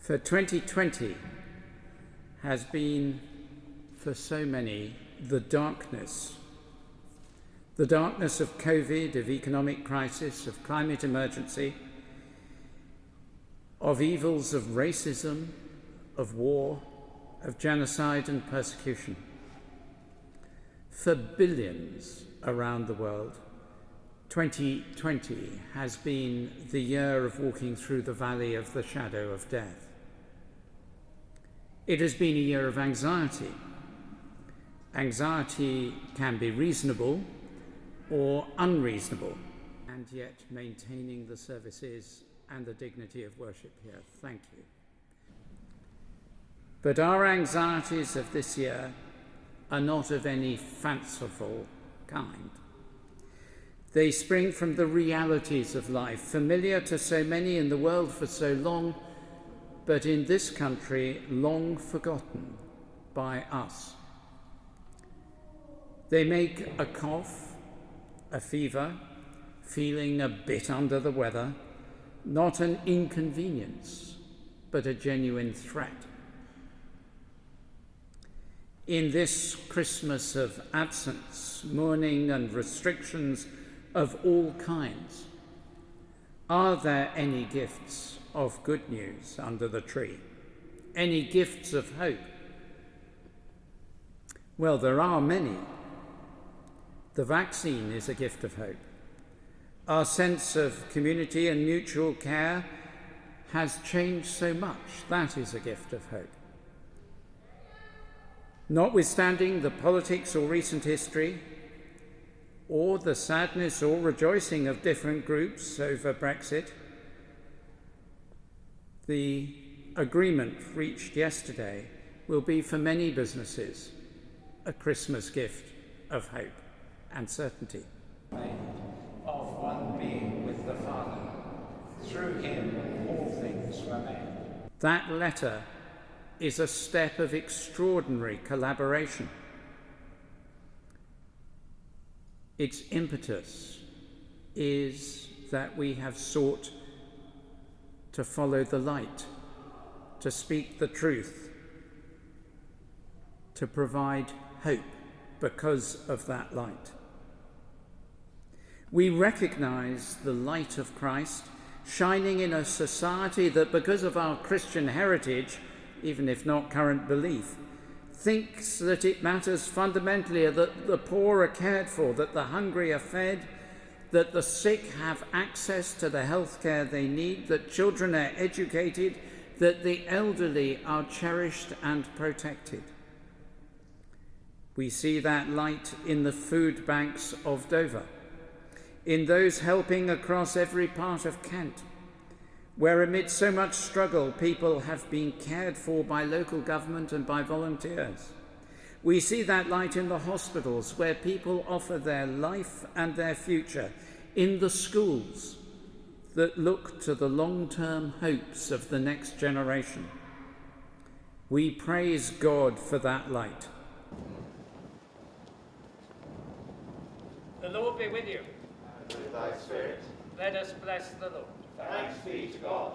For 2020 has been, for so many, the darkness of COVID, of economic crisis, of climate emergency, of evils of racism, of war, of genocide and persecution. For billions around the world, 2020 has been the year of walking through the valley of the shadow of death. It has been a year of anxiety. Anxiety can be reasonable or unreasonable, and yet maintaining the services and the dignity of worship here. Thank you. But our anxieties of this year are not of any fanciful kind. They spring from the realities of life, familiar to so many in the world for so long, but in this country long forgotten by us. They make a cough, a fever, feeling a bit under the weather, not an inconvenience, but a genuine threat. In this Christmas of absence, mourning and restrictions of all kinds, are there any gifts of good news under the tree? Any gifts of hope? Well, there are many. The vaccine is a gift of hope. Our sense of community and mutual care has changed so much. That is a gift of hope. Notwithstanding the politics or recent history, or the sadness or rejoicing of different groups over Brexit, the agreement reached yesterday will be for many businesses a Christmas gift of hope and certainty. Of one being with the Father, through him all things were made. That letter is a step of extraordinary collaboration. Its impetus is that we have sought to follow the light, to speak the truth, to provide hope because of that light. We recognize the light of Christ shining in a society that, because of our Christian heritage, even if not current belief, thinks that it matters fundamentally that the poor are cared for, that the hungry are fed, that the sick have access to the health care they need, that children are educated, that the elderly are cherished and protected. We see that light in the food banks of Dover, in those helping across every part of Kent, where amid so much struggle, people have been cared for by local government and by volunteers. We see that light in the hospitals, where people offer their life and their future, in the schools that look to the long-term hopes of the next generation. We praise God for that light. The Lord be with you. And with thy spirit. Let us bless the Lord. Thanks be to God.